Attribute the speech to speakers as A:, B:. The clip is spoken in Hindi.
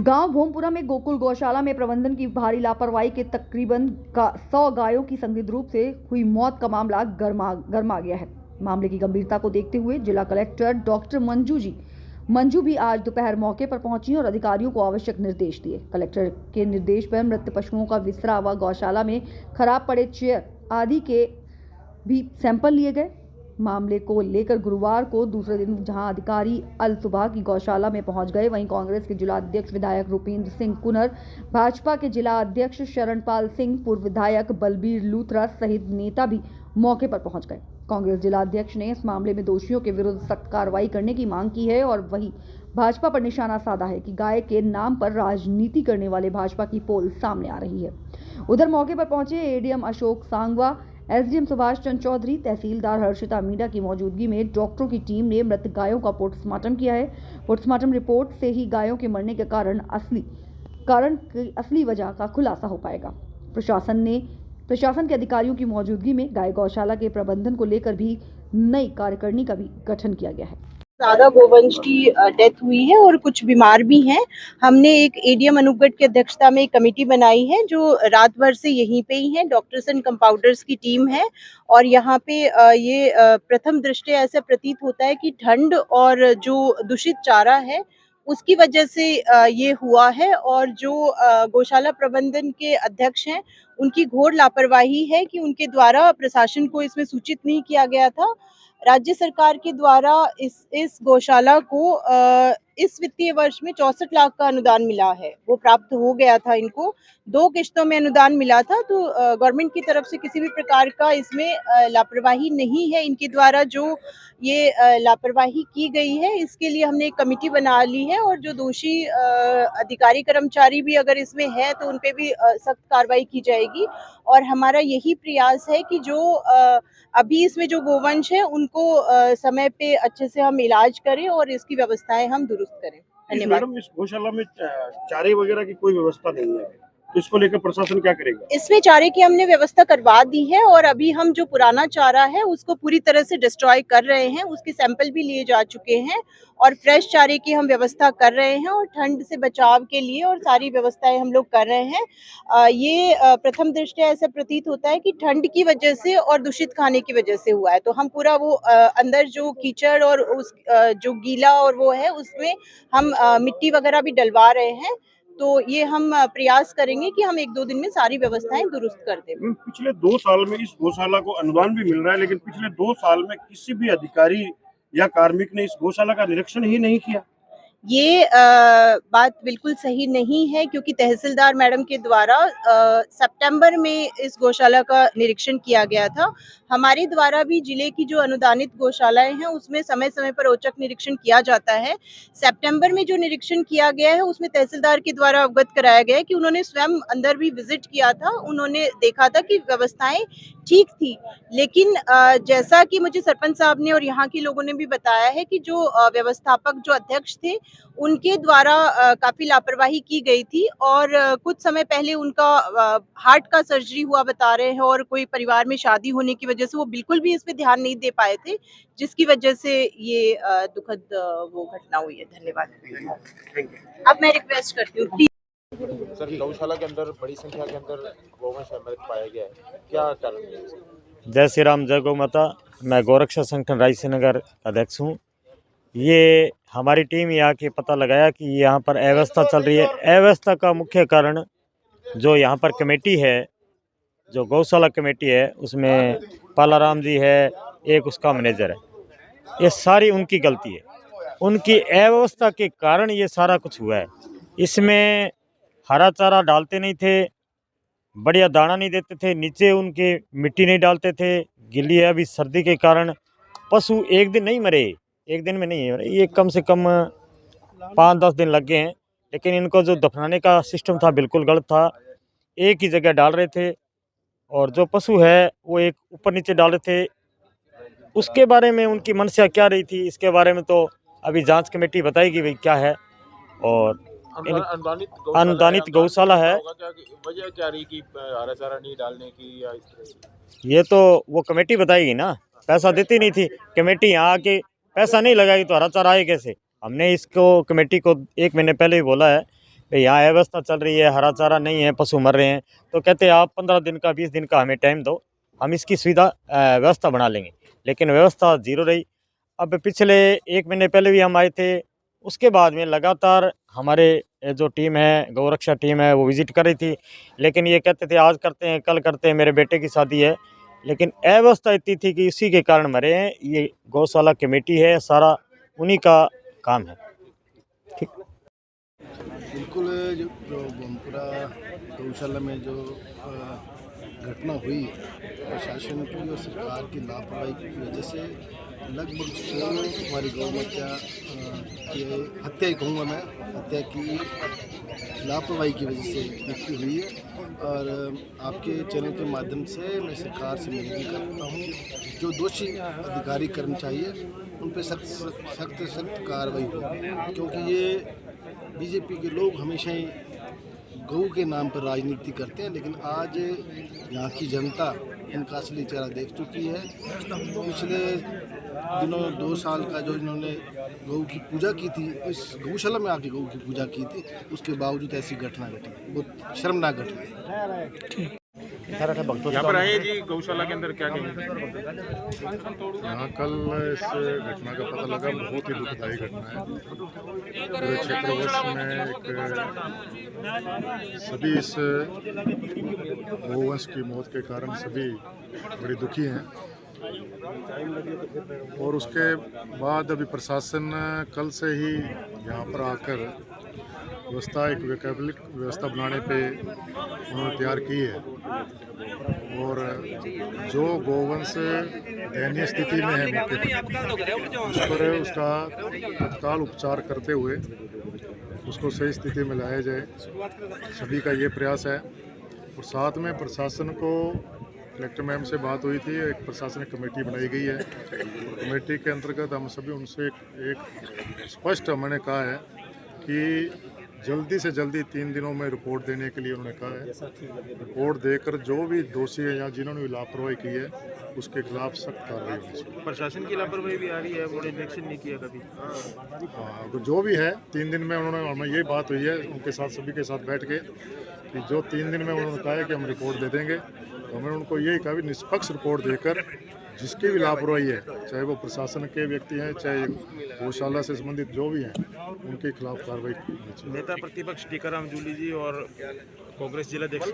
A: गांव भोमपुरा में गोकुल गौशाला में प्रबंधन की भारी लापरवाही के तकरीबन 100 गायों की संदिग्ध रूप से हुई मौत का मामला गर्मा गया है। मामले की गंभीरता को देखते हुए जिला कलेक्टर डॉक्टर मंजू भी आज दोपहर मौके पर पहुंची और अधिकारियों को आवश्यक निर्देश दिए। कलेक्टर के निर्देश पर मृत पशुओं का विसरा व गौशाला में खराब पड़े चेयर आदि के भी सैंपल लिए गए। मामले को लेकर गुरुवार को दूसरे दिन जहां अधिकारी अल सुबह की गौशाला में पहुंच गए, वहीं कांग्रेस के जिला अध्यक्ष विधायक रूपेंद्र सिंह कुनर, भाजपा के जिला अध्यक्ष शरणपाल सिंह, पूर्व विधायक बलबीर लूथरा सहित नेता भी मौके पर पहुंच गए। कांग्रेस जिला अध्यक्ष ने इस मामले में दोषियों के विरुद्ध सख्त कार्रवाई करने की मांग की है और वहीं भाजपा पर निशाना साधा है कि गाय के नाम पर राजनीति करने वाले भाजपा की पोल सामने आ रही है। उधर मौके पर पहुंचे एडीएम अशोक सांगवा, एसडीएम सुभाष चंद्र चौधरी, तहसीलदार हर्षिता मीणा की मौजूदगी में डॉक्टरों की टीम ने मृत गायों का पोस्टमार्टम किया है। पोस्टमार्टम रिपोर्ट से ही गायों के मरने के असली वजह का खुलासा हो पाएगा। प्रशासन के अधिकारियों की मौजूदगी में गाय गौशाला के प्रबंधन को लेकर भी नई कार्यकारिणी का भी गठन किया गया है।
B: ज्यादा गोवंश की डेथ हुई है और कुछ बीमार भी हैं। हमने एक एडीएम अनूपगढ़ की अध्यक्षता में एक कमेटी बनाई है जो रात भर से यहीं पे ही है। डॉक्टर्स एंड कंपाउंडर्स की टीम है और यहाँ पे ये प्रथम दृष्टया ऐसा प्रतीत होता है कि ठंड और जो दूषित चारा है उसकी वजह से ये हुआ है और जो गौशाला प्रबंधन के अध्यक्ष हैं उनकी घोर लापरवाही है कि उनके द्वारा प्रशासन को इसमें सूचित नहीं किया गया था। राज्य सरकार के द्वारा इस गौशाला को इस वित्तीय वर्ष में 64 लाख का अनुदान मिला है, वो प्राप्त हो गया था। इनको 2 किश्तों में अनुदान मिला था, तो गवर्नमेंट की तरफ से किसी भी प्रकार का इसमें लापरवाही नहीं है। इनके द्वारा जो ये लापरवाही की गई है इसके लिए हमने एक कमेटी बना ली है और जो दोषी अधिकारी कर्मचारी भी अगर इसमें है तो उन पे भी सख्त कार्रवाई की जाएगी। और हमारा यही प्रयास है कि जो अभी इसमें जो गोवंश है उनको समय पे अच्छे से हम इलाज करें और इसकी व्यवस्थाएं हम दुरुस्त करें। धन्यवाद।
C: मैडम, इस गौशाला में चारे वगैरह की कोई व्यवस्था नहीं है, तो इसको लेकर प्रशासन क्या करेगा?
B: इसमें चारे की हमने व्यवस्था करवा दी है और अभी हम जो पुराना चारा है उसको पूरी तरह से डिस्ट्रॉय कर रहे हैं। उसके सैंपल भी लिए जा चुके हैं और फ्रेश चारे की हम व्यवस्था कर रहे हैं और ठंड से बचाव के लिए और सारी व्यवस्थाएं हम लोग कर रहे हैं। ये प्रथम दृष्टया ऐसा प्रतीत होता है कि ठंड की वजह से और दूषित खाने की वजह से हुआ है, तो हम पूरा वो अंदर जो कीचड़ और उस जो गीला और वो है उसमें हम मिट्टी वगैरह भी डलवा रहे हैं। तो ये हम प्रयास करेंगे कि हम 1-2 दिन में सारी व्यवस्थाएं दुरुस्त कर दें।
C: पिछले 2 साल में इस गौशाला को अनुदान भी मिल रहा है, लेकिन पिछले 2 साल में किसी भी अधिकारी या कार्मिक ने इस गौशाला का निरीक्षण ही नहीं किया।
B: ये बात बिल्कुल सही नहीं है क्योंकि तहसीलदार मैडम के द्वारा सितंबर में इस गौशाला का निरीक्षण किया गया था। हमारे द्वारा भी जिले की जो अनुदानित गौशालाएं हैं उसमें समय समय पर औचक निरीक्षण किया जाता है। सितंबर में जो निरीक्षण किया गया है उसमें तहसीलदार के द्वारा अवगत कराया गया है कि उन्होंने स्वयं अंदर भी विजिट किया था। उन्होंने देखा था कि व्यवस्थाएं ठीक थी, लेकिन जैसा कि मुझे सरपंच साहब ने और यहाँ के लोगों ने भी बताया है कि जो व्यवस्थापक जो अध्यक्ष थे उनके द्वारा काफी लापरवाही की गई थी और कुछ समय पहले उनका हार्ट का सर्जरी हुआ बता रहे हैं और कोई परिवार में शादी होने की वजह से वो बिल्कुल भी इस पे ध्यान नहीं दे पाए थे, जिसकी वजह से ये दुखद वो घटना हुई है। धन्यवाद। अब मैं रिक्वेस्ट करती हूँ
D: सर, गौशाला के अंदर बड़ी संख्या के अंदर गोवंश मृत पाया गया है, क्या कारण है?
E: जय श्री राम, जय गौ माता। मैं गौरक्षा संगठन रायसीनगर अध्यक्ष हूँ। ये हमारी टीम यहाँ के पता लगाया कि यहाँ पर अव्यवस्था चल रही है। अव्यवस्था का मुख्य कारण जो यहाँ पर कमेटी है, जो गौशाला कमेटी है, उसमें पालाराम जी है, एक उसका मैनेजर है, ये सारी उनकी गलती है। उनकी अव्यवस्था के कारण ये सारा कुछ हुआ है। इसमें हरा चारा डालते नहीं थे, बढ़िया दाना नहीं देते थे, नीचे उनके मिट्टी नहीं डालते थे, गिल्ली है। अभी सर्दी के कारण पशु एक दिन नहीं मरे, एक दिन में नहीं मरे, ये कम से कम 5-10 दिन लग गए हैं। लेकिन इनको जो दफनाने का सिस्टम था बिल्कुल गलत था। एक ही जगह डाल रहे थे और जो पशु है वो एक ऊपर नीचे डाल रहे थे। उसके बारे में उनकी मनसा क्या रही थी, इसके बारे में तो अभी जांच कमेटी बताएगी भाई क्या है। और अनुदानित गौशाला है,
D: वजह क्या रही कि हरा चारा नहीं डालने की या इस तरह की?
E: ये तो वो कमेटी बताएगी ना। पैसा देती नहीं थी कमेटी, यहाँ आके पैसा नहीं लगाएगी तो हरा चारा आए कैसे। हमने इसको कमेटी को 1 महीने पहले ही बोला है भाई यहाँ अव्यवस्था चल रही है, हरा चारा नहीं है, पशु मर रहे हैं, तो कहते हैं आप 15 दिन का 20 दिन का हमें टाइम दो, हम इसकी सुविधा व्यवस्था बना लेंगे। लेकिन व्यवस्था जीरो रही। अब पिछले 1 महीने पहले भी हम आए थे, उसके बाद में लगातार हमारे जो टीम है, गौरक्षा टीम है, वो विजिट कर रही थी, लेकिन ये कहते थे आज करते हैं, कल करते हैं, मेरे बेटे की शादी है, लेकिन अव्यवस्था इतनी थी कि इसी के कारण मरे हैं। ये गौशाला कमेटी है, सारा उन्हीं का काम है। ठीक।
F: बिल्कुल जो गोमपुरा गौशाला में जो घटना हुई प्रशासन की और सरकार की लापरवाही की वजह से लगभग 100 हमारी गौ माता की हत्या ही कहूँगा मैं, हत्या की लापरवाही की वजह से मृत्यु हुई है। और आपके चैनल के माध्यम से मैं सरकार से निवेदन करता हूँ, जो दोषी अधिकारी कर्मचारी है उन पर सख्त कार्रवाई हो, क्योंकि ये बीजेपी के लोग हमेशा ही गौ के नाम पर राजनीति करते हैं, लेकिन आज यहाँ की जनता इनका असली चेहरा देख चुकी है। पिछले दिनों 2 साल का जो इन्होंने गौ की पूजा की थी, इस गौशाला में आके गौ की पूजा की थी, उसके बावजूद ऐसी घटना घटी, बहुत शर्मनाक घटना।
D: यहाँ पर आए जी, गौशाला के अंदर क्या कहेंगे?
G: यहाँ कल इस घटना का पता लगा, बहुत ही दुखदायी घटना है। पूरे क्षेत्रवास में सभी इस गौवंश की मौत के कारण सभी बड़ी दुखी हैं। और उसके बाद अभी प्रशासन कल से ही यहाँ पर आकर व्यवस्था, एक वैकल्पिक व्यवस्था बनाने पे उन्होंने तैयार की है। और जो गौवंश दयनीय स्थिति में है मौके पर, उस पर उसका तत्काल उपचार करते हुए उसको सही स्थिति में लाया जाए, सभी का ये प्रयास है। और साथ में प्रशासन को, कलेक्टर मैम से बात हुई थी, एक प्रशासनिक कमेटी बनाई गई है। कमेटी के अंतर्गत हम सभी उनसे एक स्पष्ट हमने कहा है कि जल्दी से जल्दी 3 दिनों में रिपोर्ट देने के लिए उन्होंने कहा है। रिपोर्ट देकर जो भी दोषी है या जिन्होंने भी लापरवाही की है उसके खिलाफ सख्त कार्रवाई होनी चाहिए।
D: प्रशासन की लापरवाही भी आ रही है, उन्होंने इलेक्शन नहीं किया कभी।
G: हाँ, तो जो भी है 3 दिन में उन्होंने, हमें ये बात हुई है उनके साथ, सभी के साथ बैठ के, कि जो 3 दिन में उन्होंने कहा है कि हम रिपोर्ट दे देंगे, तो हमने उनको यही कहा कि निष्पक्ष रिपोर्ट देकर जिसकी भी लापरवाही है, चाहे वो प्रशासन के व्यक्ति हैं, चाहे गौशाला से संबंधित जो भी हैं, उनके खिलाफ कार्रवाई होनी चाहिए।
D: नेता प्रतिपक्ष टीकाराम जूली जी और कांग्रेस जिलाध्यक्ष